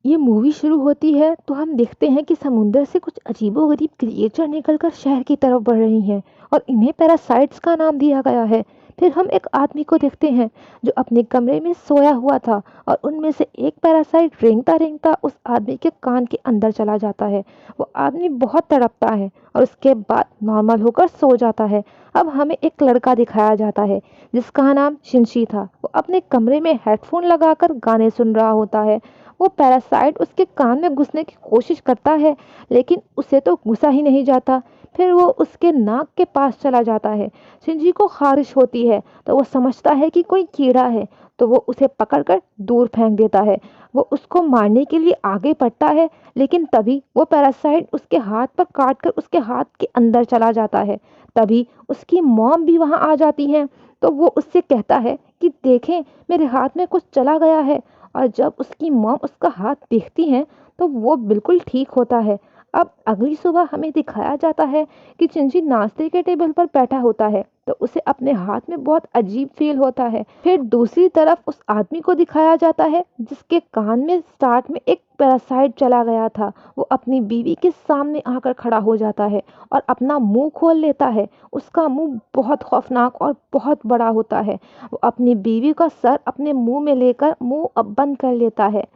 ये मूवी शुरू होती है तो हम देखते हैं कि समुंदर से कुछ अजीबोगरीब क्रिएचर निकलकर शहर की तरफ बढ़ रही हैं और इन्हें पैरासाइट्स का नाम दिया गया है। फिर हम एक आदमी को देखते हैं जो अपने कमरे में सोया हुआ था और उनमें से एक पैरासाइट रेंगता रेंगता उस आदमी के कान के अंदर चला जाता है। वो आदमी बहुत तड़पता है और उसके बाद नॉर्मल होकर सो जाता है। अब हमें एक लड़का दिखाया जाता है जिसका नाम शिंशी था। वो अपने कमरे में हेडफोन लगाकर गाने सुन रहा होता है। वो पैरासाइट उसके कान में घुसने की कोशिश करता है लेकिन उसे तो घुसा ही नहीं जाता। फिर वो उसके नाक के पास चला जाता है। शिंजी को खारिश होती है तो वो समझता है कि कोई कीड़ा है, तो वो उसे पकड़कर दूर फेंक देता है। वो उसको मारने के लिए आगे बढ़ता है लेकिन तभी वो पैरासाइट उसके हाथ पर काट कर उसके हाथ के अंदर चला जाता है। तभी उसकी मॉम भी वहां आ जाती हैं। तो वो उससे कहता है कि देखें, मेरे हाथ में कुछ चला गया है। और जब उसकी मॉम उसका हाथ देखती हैं तो वो बिल्कुल ठीक होता है। अब अगली सुबह हमें दिखाया जाता है कि चिंची नाश्ते के टेबल पर बैठा होता है तो उसे अपने हाथ में बहुत अजीब फील होता है। फिर दूसरी तरफ उस आदमी को दिखाया जाता है जिसके कान में स्टार्ट में एक पैरासाइट चला गया था। वो अपनी बीवी के सामने आकर खड़ा हो जाता है और अपना मुंह खोल लेता है। उसका मुंह बहुत खौफनाक और बहुत बड़ा होता है। वो अपनी बीवी का सर अपने मुंह में लेकर मुंह अब बंद कर लेता है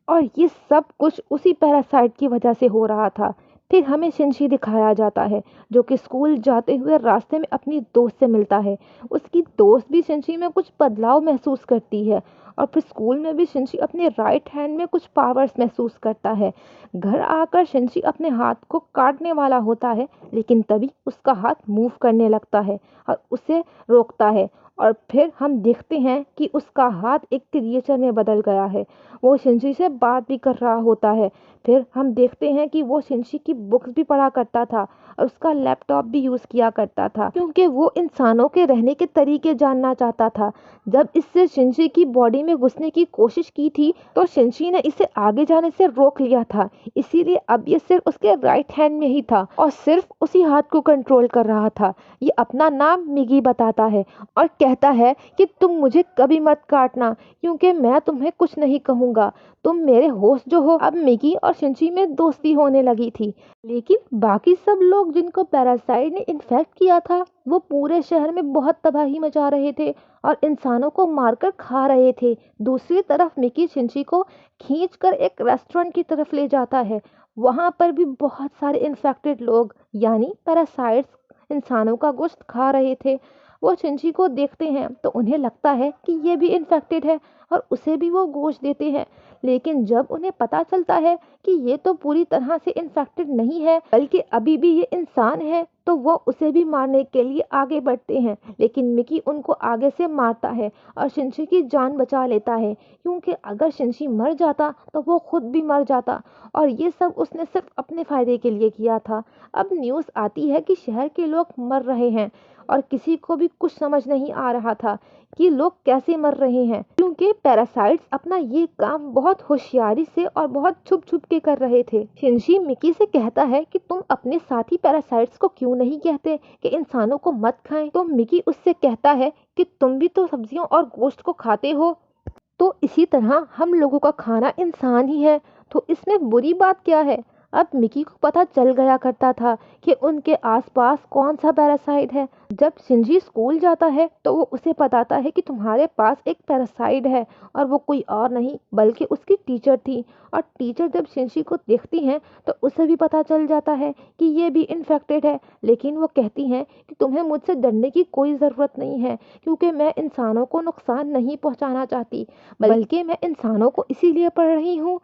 और ये सब कुछ उसी पैरासाइट की वजह से हो रहा था। फिर हमें शिनशी दिखाया जाता है जो कि स्कूल जाते हुए रास्ते में अपनी दोस्त से मिलता है। उसकी दोस्त भी शिनशी में कुछ बदलाव महसूस करती है और फिर स्कूल में भी शिनशी अपने राइट हैंड में कुछ पावर्स महसूस करता है। घर आकर शिनशी अपने हाथ को काटने वाला होता है लेकिन तभी उसका हाथ मूव करने लगता है और उसे रोकता है। और फिर हम देखते हैं कि उसका हाथ एक क्रिएचर में बदल गया है। वो शिनशी से बात भी कर रहा होता है। फिर हम देखते हैं कि वो शिनशी की बुक्स भी पढ़ा करता था और उसका लैपटॉप भी यूज़ किया करता था क्योंकि वो इंसानों के रहने के तरीके जानना चाहता था। जब इससे शिनशी की बॉडी में घुसने की कोशिश की थी तो शिनशी ने इसे आगे जाने से रोक लिया था। इसीलिए अब ये सिर्फ उसके राइट हैंड में ही था और सिर्फ उसी हाथ को कंट्रोल कर रहा था। ये अपना नाम मिगी बताता है और कहता है कि तुम मुझे कभी मत काटना क्योंकि मैं तुम्हें कुछ नहीं कहूँगा। तुम मेरे होस्ट जो हो। अब मिगी और शिनची में दोस्ती होने लगी थी लेकिन बाकी सब लोग जिनको पैरासाइट ने इन्फेक्ट किया था वो पूरे शहर में बहुत तबाही मचा रहे थे और इंसानों को मारकर खा रहे थे। दूसरी तरफ मिकी शिनची को खींचकर एक रेस्टोरेंट की तरफ ले जाता है। वहां पर भी बहुत सारे इन्फेक्टेड लोग यानी पैरासाइट्स इंसानों का गोश्त खा रहे थे। वो शिनची को देखते हैं तो उन्हें लगता है कि ये भी इन्फेक्टेड है और उसे भी वो गोश्त देते हैं। लेकिन जब उन्हें पता चलता है कि ये तो पूरी तरह से इन्फेक्टेड नहीं है बल्कि अभी भी ये इंसान है तो वो उसे भी मारने के लिए आगे बढ़ते हैं। लेकिन मिकी उनको आगे से मारता है और शिनशी की जान बचा लेता है क्योंकि अगर शिनशी मर जाता तो वो खुद भी मर जाता और ये सब उसने सिर्फ अपने फायदे के लिए किया था। अब न्यूज़ आती है कि शहर के लोग मर रहे हैं और किसी को भी कुछ समझ नहीं आ रहा था कि लोग कैसे मर रहे हैं क्योंकि पैरासाइट्स अपना ये काम बहुत होशियारी से और बहुत छुप छुप के कर रहे थे। शिनशी मिकी से कहता है कि तुम अपने साथी पैरासाइट्स को क्यों नहीं कहते कि इंसानों को मत खाएं। तो मिकी उससे कहता है कि तुम भी तो सब्जियों और गोश्त को खाते हो, तो इसी तरह हम लोगों का खाना इंसान ही है, तो इसमें बुरी बात क्या है। अब मिकी को पता चल गया करता था कि उनके आसपास कौन सा पैरासाइट है। जब शिनजी स्कूल जाता है तो वो उसे बताता है कि तुम्हारे पास एक पैरासाइट है और वो कोई और नहीं बल्कि उसकी टीचर थी। और टीचर जब शिनजी को देखती हैं तो उसे भी पता चल जाता है कि ये भी इन्फेक्टेड है। लेकिन वो कहती हैं कि तुम्हें मुझसे डरने की कोई ज़रूरत नहीं है क्योंकि मैं इंसानों को नुकसान नहीं पहुंचाना चाहती, बल्कि मैं इंसानों को इसीलिए पढ़ रही हूँ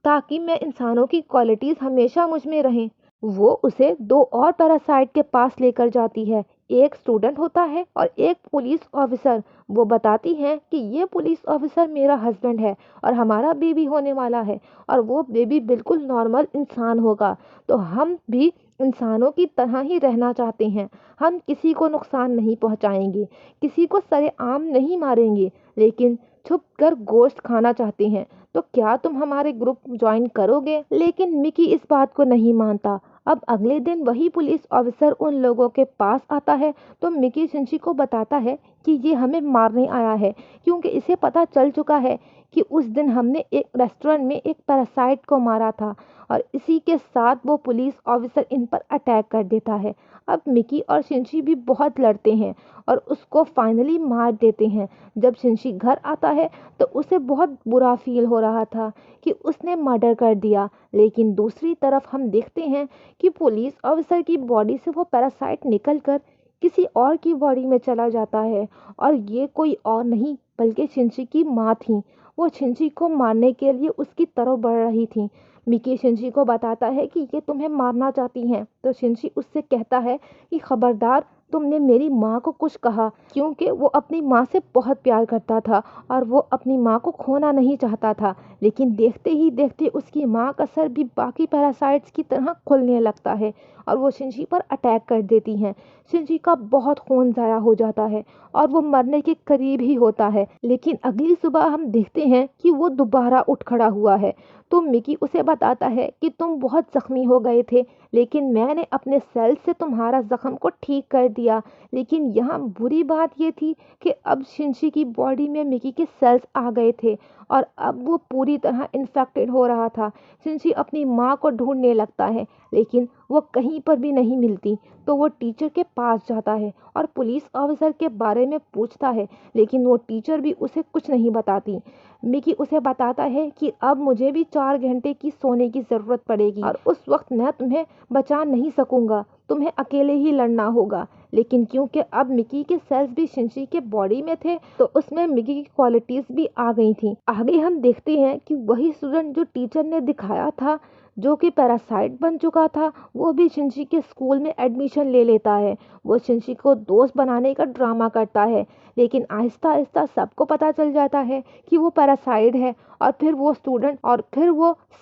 ताकि मैं इंसानों की क्वालिटीज़ हमेशा मुझ में रहें। वो उसे दो और पैरासाइट के पास लेकर जाती है। एक स्टूडेंट होता है और एक पुलिस ऑफिसर। वो बताती हैं कि ये पुलिस ऑफिसर मेरा हस्बैंड है और हमारा बेबी होने वाला है और वो बेबी बिल्कुल नॉर्मल इंसान होगा। तो हम भी इंसानों की तरह ही रहना चाहते हैं। हम किसी को नुकसान नहीं पहुंचाएंगे, किसी को सरेआम नहीं मारेंगे, लेकिन छुप कर गोश्त खाना चाहते हैं। तो क्या तुम हमारे ग्रुप ज्वाइन करोगे। लेकिन मिकी इस बात को नहीं मानता। अब अगले दिन वही पुलिस ऑफिसर उन लोगों के पास आता है तो मिकी शिनशी को बताता है कि ये हमें मारने आया है, क्योंकि इसे पता चल चुका है कि उस दिन हमने एक रेस्टोरेंट में एक पैरासाइट को मारा था। और इसी के साथ वो पुलिस ऑफिसर इन पर अटैक कर देता है। अब मिकी और शिंशी भी बहुत लड़ते हैं और उसको फाइनली मार देते हैं। जब शिंशी घर आता है तो उसे बहुत बुरा फील हो रहा था कि उसने मर्डर कर दिया, लेकिन दूसरी तरफ हम देखते हैं कि पुलिस ऑफिसर की बॉडी से वो पैरासाइट निकलकर किसी और की बॉडी में चला जाता है। और ये कोई और नहीं बल्कि शिंशी की माँ थी। वो शिंशी को मारने के लिए उसकी तरफ बढ़ रही थी। मिकी शिंशी को बताता है कि ये तुम्हें मारना चाहती हैं, तो शिंशी उससे कहता है कि खबरदार, तुमने मेरी माँ को कुछ कहा, क्योंकि वो अपनी माँ से बहुत प्यार करता था और वो अपनी माँ को खोना नहीं चाहता था। लेकिन देखते ही देखते उसकी माँ का सर भी बाकी पैरासाइट्स की तरह खुलने लगता है और वो शिंशी पर अटैक कर देती हैं। शिंशी का बहुत खून ज़ाया हो जाता है और वो मरने के करीब ही होता है। लेकिन अगली सुबह हम देखते हैं कि वो दोबारा उठ खड़ा हुआ है। तो मिकी उसे बताता है कि तुम बहुत ज़ख्मी हो गए थे, लेकिन मैंने अपने सेल से तुम्हारा ज़ख्म को ठीक कर दिया। लेकिन यहाँ बुरी बात ये थी कि अब शिंशी की बॉडी में मिकी के सेल्स आ गए थे और अब वो पूरी तरह इन्फेक्टेड हो रहा था। शिंशी अपनी माँ को ढूंढने लगता है, लेकिन वो कहीं पर भी नहीं मिलती। तो वो टीचर के पास जाता है और पुलिस ऑफिसर के बारे में पूछता है, लेकिन वो टीचर भी उसे कुछ नहीं बताती। मिकी उसे बताता है कि अब मुझे भी 4 घंटे की सोने की ज़रूरत पड़ेगी और उस वक्त मैं तुम्हें बचा नहीं सकूंगा, तुम्हें अकेले ही लड़ना होगा। लेकिन क्योंकि अब मिकी के सेल्स भी शिंशी के बॉडी में थे, तो उसमें मिकी की क्वालिटीज़ भी आ गई थी। आगे हम देखते हैं कि वही स्टूडेंट जो टीचर ने दिखाया था, जो कि पैरासाइट बन चुका था, वो भी शिंशी के स्कूल में एडमिशन ले लेता है। वो शिंशी को दोस्त बनाने का ड्रामा करता है, लेकिन आहिस्ता आहिस्ता सबको पता चल जाता है कि वो पैरासाइट है और फिर वो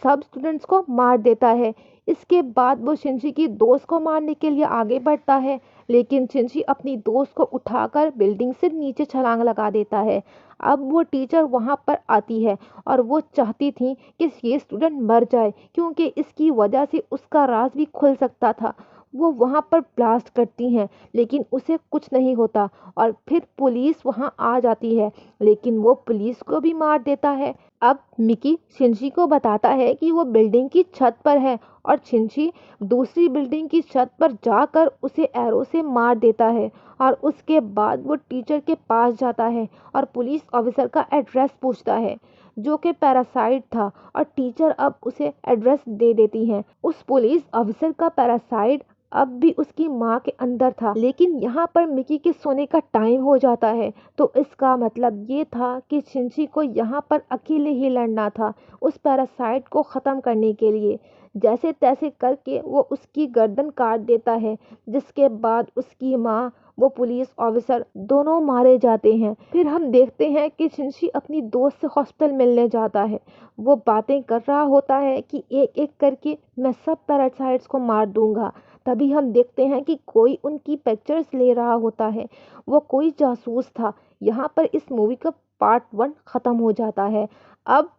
सब स्टूडेंट्स को मार देता है। इसके बाद वो शिंशी की दोस्त को मारने के लिए आगे बढ़ता है, लेकिन शिंशी अपनी दोस्त को उठाकर बिल्डिंग से नीचे छलांग लगा देता है। अब वो टीचर वहाँ पर आती है और वो चाहती थी कि ये स्टूडेंट मर जाए, क्योंकि इसकी वजह से उसका राज भी खुल सकता था। वो वहाँ पर ब्लास्ट करती हैं, लेकिन उसे कुछ नहीं होता और फिर पुलिस वहाँ आ जाती है, लेकिन वो पुलिस को भी मार देता है। अब मिकी शिंशी को बताता है कि वो बिल्डिंग की छत पर है और शिंशी दूसरी बिल्डिंग की छत पर जाकर उसे एरो से मार देता है। और उसके बाद वो टीचर के पास जाता है और पुलिस ऑफिसर का एड्रेस पूछता है, जो कि पैरासाइट था, और टीचर अब उसे एड्रेस दे देती हैं। उस पुलिस ऑफिसर का पैरासाइट अब भी उसकी माँ के अंदर था, लेकिन यहाँ पर मिकी के सोने का टाइम हो जाता है। तो इसका मतलब ये था कि शिंशी को यहाँ पर अकेले ही लड़ना था उस पैरासाइट को ख़त्म करने के लिए। जैसे तैसे करके वो उसकी गर्दन काट देता है, जिसके बाद उसकी माँ, वो पुलिस ऑफिसर दोनों मारे जाते हैं। फिर हम देखते हैं कि शिंशी अपनी दोस्त से हॉस्पिटल मिलने जाता है। वो बातें कर रहा होता है कि एक एक करके मैं सब पैरासाइट्स को मार दूंगा। तभी हम देखते हैं कि कोई उनकी पिक्चर्स ले रहा होता है। वो कोई जासूस था। यहाँ पर इस मूवी का पार्ट 1 ख़त्म हो जाता है। अब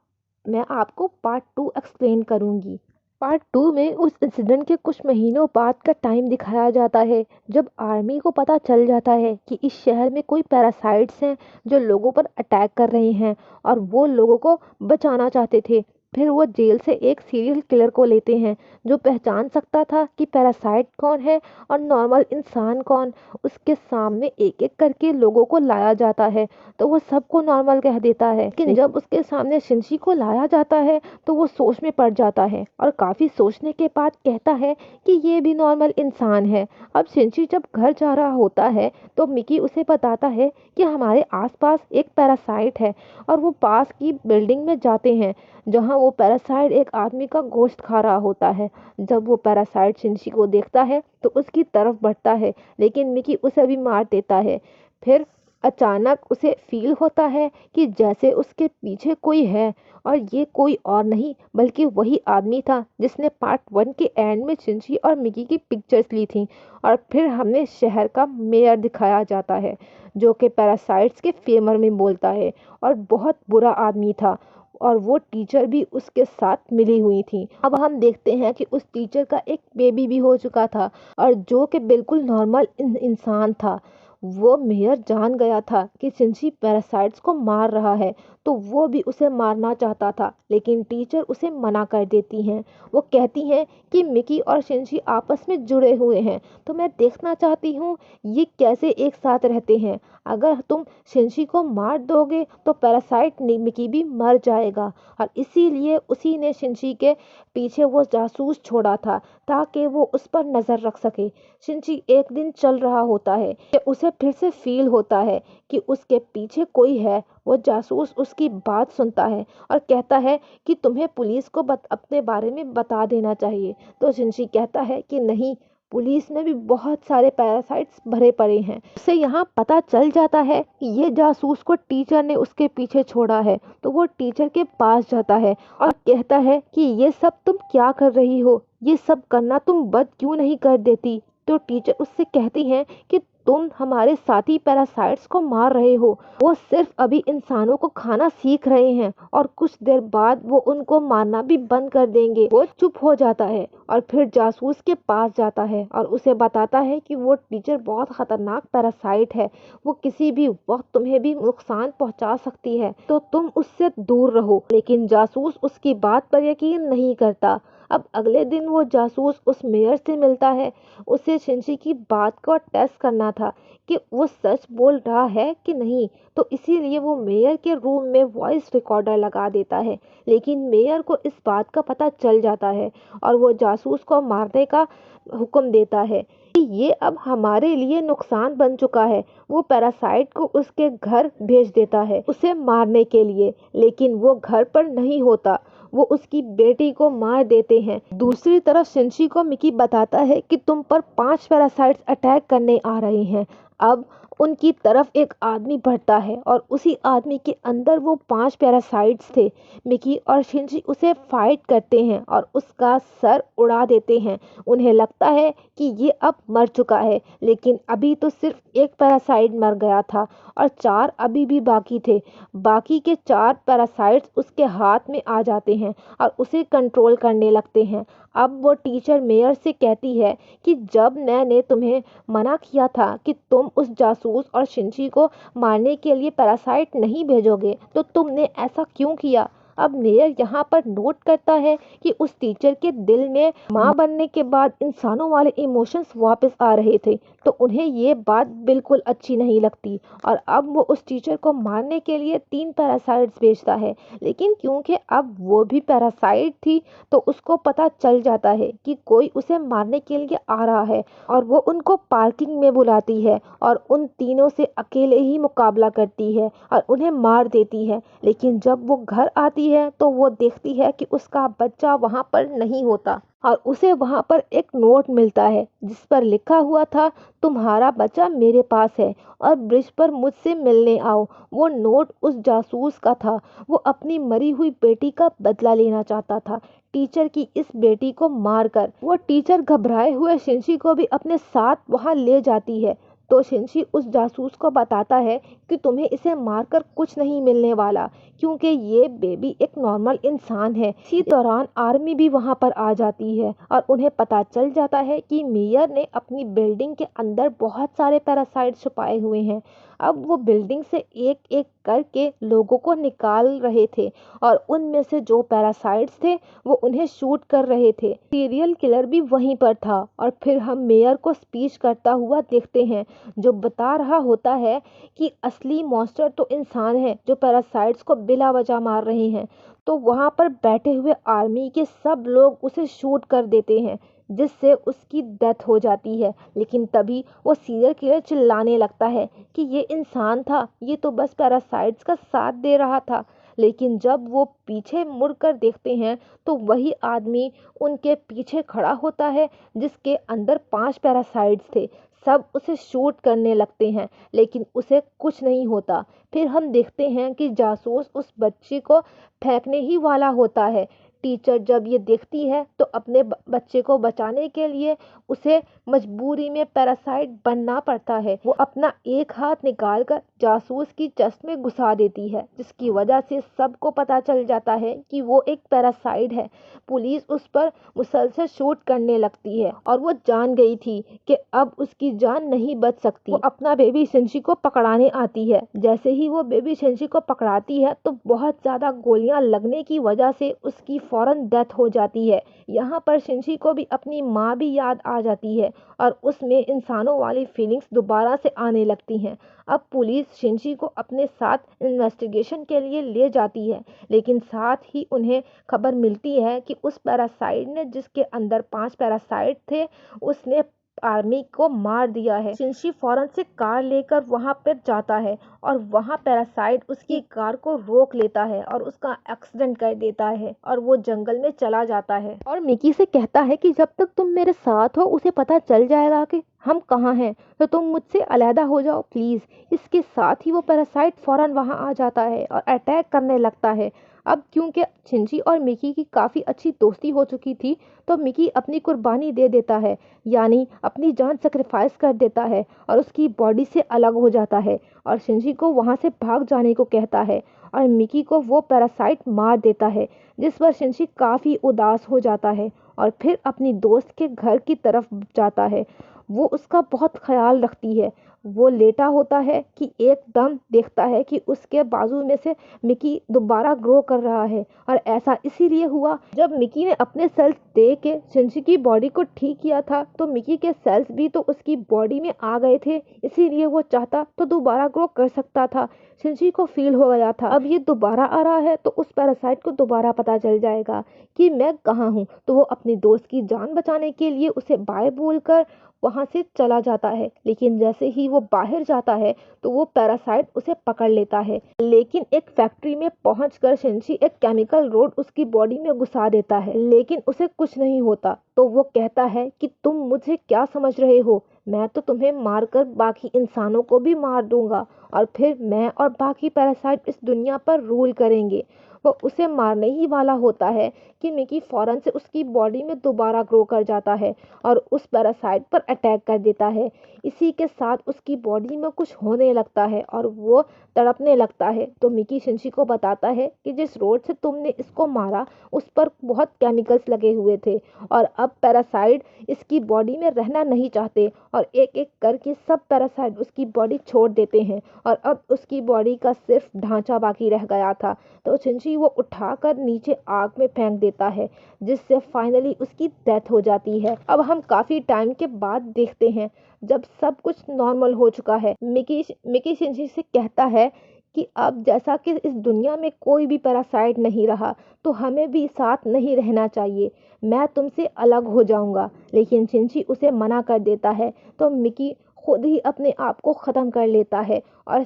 मैं आपको पार्ट 2 एक्सप्लेन करूँगी। पार्ट 2 में उस इंसिडेंट के कुछ महीनों बाद का टाइम दिखाया जाता है, जब आर्मी को पता चल जाता है कि इस शहर में कोई पैरासाइट्स हैं जो लोगों पर अटैक कर रहे हैं और वो लोगों को बचाना चाहते थे। फिर वो जेल से एक सीरियल किलर को लेते हैं, जो पहचान सकता था कि पैरासाइट कौन है और नॉर्मल इंसान कौन। उसके सामने एक एक करके लोगों को लाया जाता है, तो वो सबको नॉर्मल कह देता है। लेकिन जब उसके सामने शिंशी को लाया जाता है तो वो सोच में पड़ जाता है और काफ़ी सोचने के बाद कहता है कि ये भी नॉर्मल इंसान है। अब शिंशी जब घर जा रहा होता है तो मिकी उसे बताता है कि हमारे आसपास एक पैरासाइट है, और वो पास की बिल्डिंग में जाते हैं, जहां वो पैरासाइट एक आदमी का गोश्त खा रहा होता है। जब वो पैरासाइट शिंशी को देखता है तो उसकी तरफ बढ़ता है, लेकिन मिकी उसे भी मार देता है। फिर अचानक उसे फील होता है कि जैसे उसके पीछे कोई है, और ये कोई और नहीं बल्कि वही आदमी था जिसने पार्ट 1 के एंड में शिंशी और मिकी की पिक्चर्स ली थी। और फिर हमें शहर का मेयर दिखाया जाता है, जो कि पैरासाइट्स के फेवर में बोलता है और बहुत बुरा आदमी था, और वो टीचर भी उसके साथ मिली हुई थी। अब हम देखते हैं कि उस टीचर का एक बेबी भी हो चुका था, और जो कि बिल्कुल नॉर्मल इंसान था। वो मेयर जान गया था कि शिनशी पैरासाइट्स को मार रहा है, तो वो भी उसे मारना चाहता था, लेकिन टीचर उसे मना कर देती हैं। वो कहती हैं कि मिकी और शिनशी आपस में जुड़े हुए हैं, तो मैं देखना चाहती हूँ ये कैसे एक साथ रहते हैं। अगर तुम शिनशी को मार दोगे तो पैरासाइट मिकी भी मर जाएगा, और इसीलिए उसी ने शिनशी के पीछे वो जासूस छोड़ा था ताकि वो उस पर नज़र रख सके। शिनची एक दिन चल रहा होता है कि उसे फिर से फील होता है कि उसके पीछे कोई है। वो जासूस उसकी बात सुनता है और कहता है कि तुम्हें पुलिस को अपने बारे में बता देना चाहिए। तो शिनची कहता है कि नहीं, पुलिस में भी बहुत सारे पैरासाइट्स भरे पड़े हैं। उसे यहाँ पता चल जाता है कि ये जासूस को टीचर ने उसके पीछे छोड़ा है, तो वो टीचर के पास जाता है और कहता है कि ये सब तुम क्या कर रही हो, ये सब करना तुम बंद क्यों नहीं कर देती। तो टीचर उससे कहती हैं कि तुम हमारे साथी पैरासाइट्स को मार रहे हो, वो सिर्फ अभी इंसानों को खाना सीख रहे हैं और कुछ देर बाद वो उनको मारना भी बंद कर देंगे। वो चुप हो जाता है और फिर जासूस के पास जाता है और उसे बताता है कि वो टीचर बहुत खतरनाक पैरासाइट है, वो किसी भी वक्त तुम्हें भी नुकसान पहुंचा सकती है, तो तुम उससे दूर रहो। लेकिन जासूस उसकी बात पर यकीन नहीं करता। अब अगले दिन वो जासूस उस मेयर से मिलता है। उसे शिनशी की बात को टेस्ट करना था कि वो सच बोल रहा है कि नहीं, तो इसीलिए वो मेयर के रूम में वॉइस रिकॉर्डर लगा देता है। लेकिन मेयर को इस बात का पता चल जाता है और वो जासूस को मारने का हुक्म देता है कि ये अब हमारे लिए नुकसान बन चुका है। वो पैरासाइट को उसके घर भेज देता है उसे मारने के लिए, लेकिन वो घर पर नहीं होता, वो उसकी बेटी को मार देते हैं। दूसरी तरफ शिनशी को मिकी बताता है कि तुम पर 5 पैरासाइट्स अटैक करने आ रहे हैं। अब उनकी तरफ एक आदमी बढ़ता है और उसी आदमी के अंदर वो 5 पैरासाइट्स थे। मिकी और शिनशी उसे फाइट करते हैं और उसका सर उड़ा देते हैं। उन्हें लगता है कि ये अब मर चुका है, लेकिन अभी तो सिर्फ एक पैरासाइट मर गया था और 4 अभी भी बाकी थे। बाकी के 4 पैरासाइट्स उसके हाथ में आ जाते हैं और उसे कंट्रोल करने लगते हैं। अब वो टीचर मेयर से कहती है कि जब मैंने तुम्हें मना किया था कि तुम उस जासूस और शिनशी को मारने के लिए पैरासाइट नहीं भेजोगे, तो तुमने ऐसा क्यों किया। अब मेयर यहाँ पर नोट करता है कि उस टीचर के दिल में माँ बनने के बाद इंसानों वाले इमोशंस वापस आ रहे थे, तो उन्हें ये बात बिल्कुल अच्छी नहीं लगती और अब वो उस टीचर को मारने के लिए 3 पैरासाइट्स भेजता है। लेकिन क्योंकि अब वो भी पैरासाइट थी, तो उसको पता चल जाता है कि कोई उसे मारने के लिए आ रहा है और वो उनको पार्किंग में बुलाती है और उन तीनों से अकेले ही मुकाबला करती है और उन्हें मार देती है। लेकिन जब वो घर आती है तो वो देखती है कि उसका बच्चा वहाँ पर नहीं होता और उसे वहाँ पर एक नोट मिलता है जिस पर लिखा हुआ था, तुम्हारा बच्चा मेरे पास है और ब्रिज पर मुझसे मिलने आओ। वो नोट उस जासूस का था। वो अपनी मरी हुई बेटी का बदला लेना चाहता था, टीचर की इस बेटी को मारकर। वो टीचर घबराए हुए शिनशी को भी अपने साथ वहाँ ले जाती है। तो शिनशी उस जासूस को बताता है कि तुम्हें इसे मारकर कुछ नहीं मिलने वाला, क्योंकि ये बेबी एक नॉर्मल इंसान है। इसी दौरान आर्मी भी वहां पर आ जाती है और उन्हें पता चल जाता है कि मेयर ने अपनी बिल्डिंग के अंदर बहुत सारे पैरासाइट छुपाए हुए हैं। अब वो बिल्डिंग से एक एक करके लोगों को निकाल रहे थे और उनमें से जो पैरासाइट्स थे वो उन्हें शूट कर रहे थे। सीरियल किलर भी वहीं पर था और फिर हम मेयर को स्पीच करता हुआ देखते हैं, जो बता रहा होता है कि असली मॉन्स्टर तो इंसान है जो पैरासाइट्स को बिला वजह मार रहे हैं। तो वहां पर बैठे हुए आर्मी के सब लोग उसे शूट कर देते हैं, जिससे उसकी डेथ हो जाती है। लेकिन तभी वो सीरियल किलर चिल्लाने लगता है कि ये इंसान था, ये तो बस पैरासाइट्स का साथ दे रहा था। लेकिन जब वो पीछे मुड़कर देखते हैं तो वही आदमी उनके पीछे खड़ा होता है जिसके अंदर 5 पैरासाइट्स थे। सब उसे शूट करने लगते हैं, लेकिन उसे कुछ नहीं होता। फिर हम देखते हैं कि जासूस उस बच्ची को फेंकने ही वाला होता है। टीचर जब ये देखती है तो अपने बच्चे को बचाने के लिए उसे मजबूरी में पैरासाइट बनना पड़ता है। वो अपना एक हाथ निकालकर जासूस की चेस्ट में घुसा देती है, जिसकी वजह से सबको पता चल जाता है कि वो एक पैरासाइट है। पुलिस उस पर मुसलसल शूट करने लगती है और वो जान गई थी कि अब उसकी जान नहीं बच सकती। वो अपना बेबी शिनची को पकड़ाने आती है। जैसे ही वो बेबी शिनची को पकड़ाती है तो बहुत ज़्यादा गोलियां लगने की वजह से उसकी फौरन डेथ हो जाती है। यहाँ पर शिनची को भी अपनी माँ भी याद आ जाती है और उसमें इंसानों वाली फीलिंग्स दोबारा से आने लगती हैं। अब पुलिस शिनची को अपने साथ इन्वेस्टिगेशन के लिए ले जाती है, लेकिन साथ ही उन्हें खबर मिलती है कि उस पैरासाइट ने, जिसके अंदर 5 पैरासाइट थे, उसने आर्मी को मार दिया है। शिनची फौरन से कार लेकर वहां पर जाता है और वहां पैरासाइट उसकी कार को रोक लेता है और उसका एक्सीडेंट कर देता है और वो जंगल में चला जाता है और मिकी से कहता है कि जब तक तुम मेरे साथ हो उसे पता चल जाएगा कि हम कहाँ हैं, तो तुम मुझसे अलहदा हो जाओ प्लीज़। इसके साथ ही वो पैरासाइट फौरन वहां आ जाता है और अटैक करने लगता है। अब क्योंकि शिनची और मिकी की काफ़ी अच्छी दोस्ती हो चुकी थी, तो मिकी अपनी कुर्बानी दे देता है, यानी अपनी जान सेक्रीफाइस कर देता है और उसकी बॉडी से अलग हो जाता है और शिनची को वहां से भाग जाने को कहता है और मिकी को वो पैरासाइट मार देता है, जिस पर शिनची काफ़ी उदास हो जाता है और फिर अपनी दोस्त के घर की तरफ जाता है। वो उसका बहुत ख्याल रखती है। वो लेटा होता है कि एकदम देखता है कि उसके बाजू में से मिकी दोबारा ग्रो कर रहा है और ऐसा इसीलिए हुआ जब मिकी ने अपने सेल्स दे के शिनची की बॉडी को ठीक किया था, तो मिकी के सेल्स भी तो उसकी बॉडी में आ गए थे, इसीलिए वो चाहता तो दोबारा ग्रो कर सकता था। शिनची को फील हो गया था अब ये दोबारा आ रहा है तो उस पैरासाइट को दोबारा पता चल जाएगा कि मैं कहाँ हूँ, तो वो अपनी दोस्त की जान बचाने के लिए उसे बाय बोलकर वहां से चला जाता है। लेकिन जैसे ही वो बाहर जाता है तो वो पैरासाइट उसे पकड़ लेता है। लेकिन एक फैक्ट्री में पहुंचकर शिनची एक केमिकल रोड उसकी बॉडी में घुसा देता है, लेकिन उसे कुछ नहीं होता। तो वो कहता है कि तुम मुझे क्या समझ रहे हो, मैं तो तुम्हें मारकर बाकी इंसानों को भी मार दूंगा और फिर मैं और बाकी पैरासाइट इस दुनिया पर रूल करेंगे। वो उसे मारने ही वाला होता है कि मिकी फौरन से उसकी बॉडी में दोबारा ग्रो कर जाता है और उस पैरासाइट पर अटैक कर देता है। इसी के साथ उसकी बॉडी में कुछ होने लगता है और वो तड़पने लगता है। तो मिकी शिनची को बताता है कि जिस रोड से तुमने इसको मारा उस पर बहुत केमिकल्स लगे हुए थे और अब पैरासाइट इसकी बॉडी में रहना नहीं चाहते और एक एक करके सब पैरासाइट उसकी बॉडी छोड़ देते हैं और अब उसकी बॉडी का सिर्फ ढांचा बाकी रह गया था। तो शिनची वो उठाकर नीचे आग में फेंक देता है, जिससे फाइनली उसकी डेथ हो जाती है। अब हम काफी टाइम के बाद देखते हैं जब सब कुछ नॉर्मल हो चुका है। मिकी शिनची से कहता है कि अब जैसा कि इस दुनिया में कोई भी पैरासाइट नहीं रहा तो हमें भी साथ नहीं रहना चाहिए, मैं तुमसे अलग हो जाऊंगा। लेकिन शिनची उसे मना कर देता है तो मिकी खुद ही अपने आप को ख़त्म कर लेता है और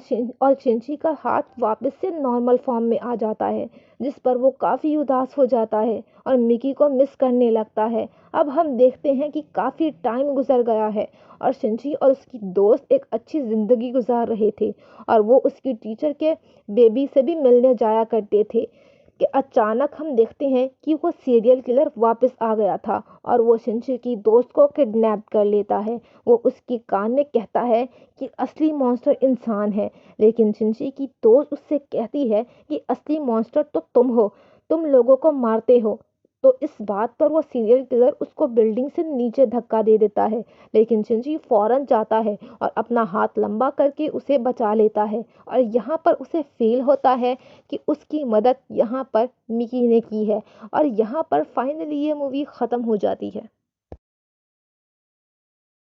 शिनची का हाथ वापस से नॉर्मल फॉर्म में आ जाता है, जिस पर वो काफ़ी उदास हो जाता है और मिकी को मिस करने लगता है। अब हम देखते हैं कि काफ़ी टाइम गुजर गया है और शिनची और उसकी दोस्त एक अच्छी ज़िंदगी गुजार रहे थे और वो उसकी टीचर के बेबी से भी मिलने जाया करते थे कि अचानक हम देखते हैं कि वो सीरियल किलर वापस आ गया था और वो शिनची की दोस्त को किडनैप कर लेता है। वो उसके कान में कहता है कि असली मॉन्स्टर इंसान है, लेकिन शिनची की दोस्त उससे कहती है कि असली मॉन्स्टर तो तुम हो, तुम लोगों को मारते हो। तो इस बात पर वो सीरियल किलर उसको बिल्डिंग से नीचे धक्का दे देता है, लेकिन शिनची फौरन जाता है और अपना हाथ लंबा करके उसे बचा लेता है और यहाँ पर उसे फील होता है कि उसकी मदद यहाँ पर मिकी ने की है और यहाँ पर फाइनली ये मूवी ख़त्म हो जाती है।